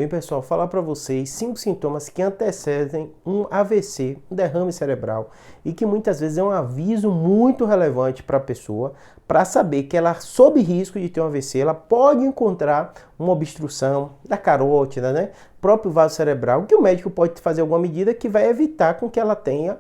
Bem, pessoal, falar para vocês 5 sintomas que antecedem um AVC, um derrame cerebral, e que muitas vezes é um aviso muito relevante para a pessoa, para saber que ela, sob risco de ter um AVC, ela pode encontrar uma obstrução da carótida, né? Próprio vaso cerebral, que o médico pode fazer alguma medida que vai evitar com que ela tenha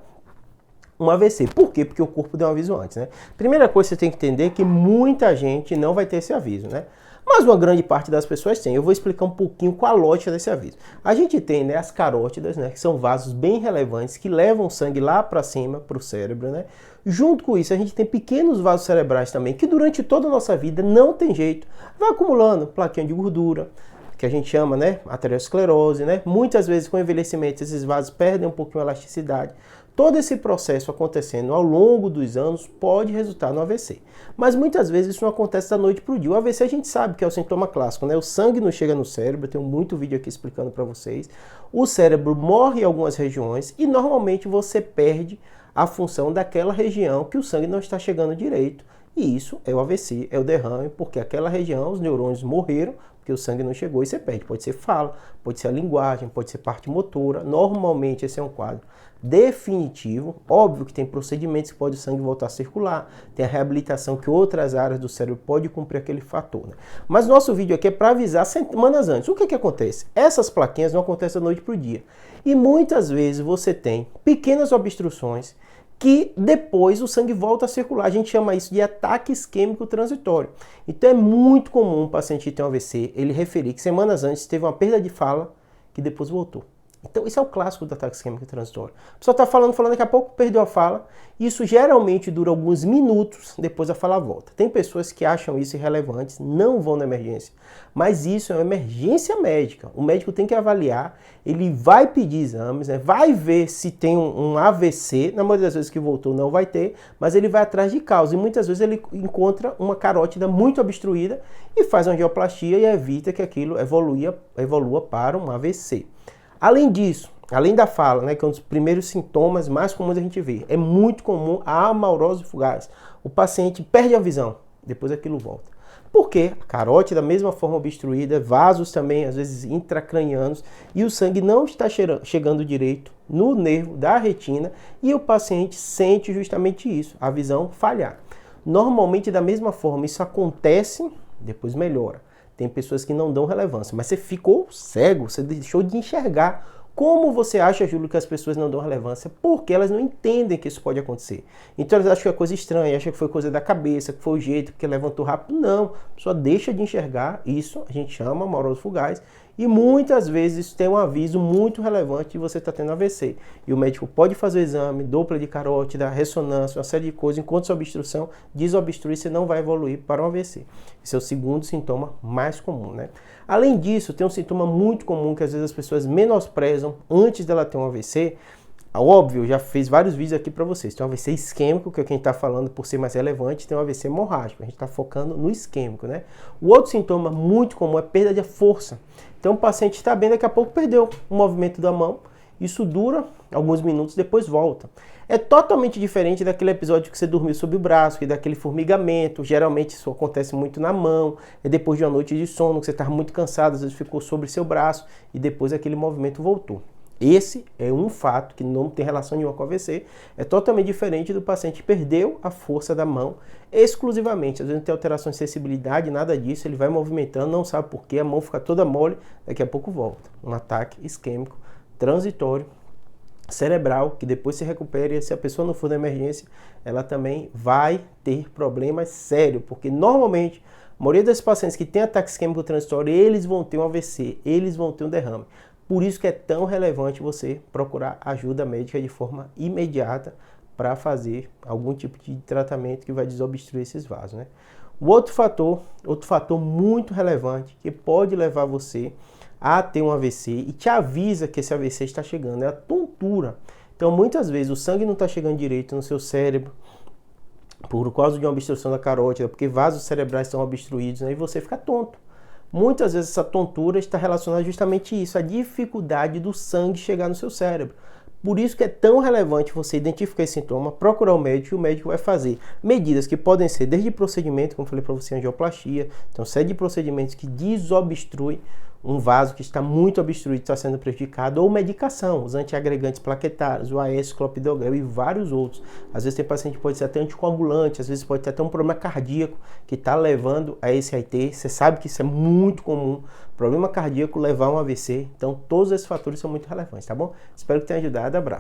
um AVC. Por quê? Porque o corpo deu um aviso antes, né? Primeira coisa que você tem que entender é que muita gente não vai ter esse aviso, né? Mas uma grande parte das pessoas tem. Eu vou explicar um pouquinho qual a lógica desse aviso. A gente tem, né, as carótidas, né, que são vasos bem relevantes que levam sangue lá para cima, para o cérebro, né? Junto com isso, a gente tem pequenos vasos cerebrais também, que durante toda a nossa vida não tem jeito, vai acumulando plaquinha de gordura, que a gente chama, né, aterosclerose, né? Muitas vezes com o envelhecimento esses vasos perdem um pouquinho a elasticidade. Todo esse processo acontecendo ao longo dos anos pode resultar no AVC. Mas muitas vezes isso não acontece da noite para o dia. O AVC a gente sabe que é o sintoma clássico, né? O sangue não chega no cérebro, eu tenho muito vídeo aqui explicando para vocês. O cérebro morre em algumas regiões e normalmente você perde a função daquela região que o sangue não está chegando direito. E isso é o AVC, é o derrame, porque aquela região, os neurônios morreram, porque o sangue não chegou e você perde. Pode ser fala, pode ser a linguagem, pode ser parte motora. Normalmente esse é um quadro definitivo. Óbvio que tem procedimentos que pode o sangue voltar a circular, tem a reabilitação que outras áreas do cérebro podem cumprir aquele fator, né? Mas nosso vídeo aqui é para avisar semanas antes. O que acontece? Essas plaquinhas não acontecem da noite para o dia. E muitas vezes você tem pequenas obstruções que depois o sangue volta a circular. A gente chama isso de ataque isquêmico transitório. Então é muito comum o paciente ter um AVC, ele referir que semanas antes teve uma perda de fala que depois voltou. Então isso é o clássico do ataque isquêmico transitório. A pessoa está falando, daqui a pouco perdeu a fala. Isso geralmente dura alguns minutos, depois a fala volta. Tem pessoas que acham isso irrelevante, não vão na emergência. Mas isso é uma emergência médica. O médico tem que avaliar, ele vai pedir exames, né? Vai ver se tem um AVC. Na maioria das vezes que voltou não vai ter, mas ele vai atrás de causa. E muitas vezes ele encontra uma carótida muito obstruída e faz uma angioplastia e evita que aquilo evolua para um AVC. Além disso, além da fala, né, que é um dos primeiros sintomas mais comuns a gente vê, é muito comum a amaurose fugaz. O paciente perde a visão, depois aquilo volta. Por quê? A carótida da mesma forma obstruída, vasos também, às vezes intracranianos, e o sangue não está chegando direito no nervo da retina e o paciente sente justamente isso, a visão falhar. Normalmente da mesma forma, isso acontece, depois melhora. Tem pessoas que não dão relevância, mas você ficou cego, você deixou de enxergar. Como você acha, Júlio, que as pessoas não dão relevância? Porque elas não entendem que isso pode acontecer. Então elas acham que é coisa estranha, acham que foi coisa da cabeça, que foi o jeito, porque levantou rápido. Não, a pessoa deixa de enxergar, isso a gente chama amaurose fugaz. E muitas vezes isso tem um aviso muito relevante de você estar tendo AVC. E o médico pode fazer o exame, Doppler de carótida, ressonância, uma série de coisas. Enquanto essa obstrução desobstruir, você não vai evoluir para um AVC. Esse é o segundo sintoma mais comum, né? Além disso, tem um sintoma muito comum que às vezes as pessoas menosprezam antes dela ter um AVC. Óbvio, já fiz vários vídeos aqui para vocês. Tem um AVC isquêmico, que é quem está falando por ser mais relevante, tem um AVC hemorrágico. A gente está focando no isquêmico, né? O outro sintoma muito comum é perda de força. Então o paciente está bem, daqui a pouco perdeu o movimento da mão. Isso dura alguns minutos, depois volta. É totalmente diferente daquele episódio que você dormiu sob o braço, e daquele formigamento. Geralmente isso acontece muito na mão. É depois de uma noite de sono, que você estava muito cansado, às vezes ficou sobre seu braço e depois aquele movimento voltou. Esse é um fato que não tem relação nenhuma com AVC, é totalmente diferente do paciente que perdeu a força da mão exclusivamente. Às vezes não tem alteração de sensibilidade, nada disso, ele vai movimentando, não sabe por quê, a mão fica toda mole, daqui a pouco volta. Um ataque isquêmico transitório cerebral, que depois se recupera, e se a pessoa não for na emergência, ela também vai ter problemas sérios, porque normalmente a maioria dos pacientes que tem ataque isquêmico transitório, eles vão ter um AVC, eles vão ter um derrame. Por isso que é tão relevante você procurar ajuda médica de forma imediata para fazer algum tipo de tratamento que vai desobstruir esses vasos, né? O outro fator muito relevante que pode levar você a ter um AVC e te avisa que esse AVC está chegando é a tontura. Então muitas vezes o sangue não está chegando direito no seu cérebro por causa de uma obstrução da carótida, porque vasos cerebrais estão obstruídos, né? E você fica tonto. Muitas vezes essa tontura está relacionada justamente a isso, a dificuldade do sangue chegar no seu cérebro. Por isso que é tão relevante você identificar esse sintoma, procurar o médico, e o médico vai fazer medidas que podem ser desde procedimento, como eu falei para você, angioplastia, então série de procedimentos que desobstruem um vaso que está muito obstruído, está sendo prejudicado, ou medicação, os antiagregantes plaquetários, o AS, clopidogrel e vários outros. Às vezes tem paciente que pode ser até anticoagulante, às vezes pode ter até um problema cardíaco que está levando a esse AIT. Você sabe que isso é muito comum, problema cardíaco levar a um AVC. Então todos esses fatores são muito relevantes, tá bom? Espero que tenha ajudado. Abraço.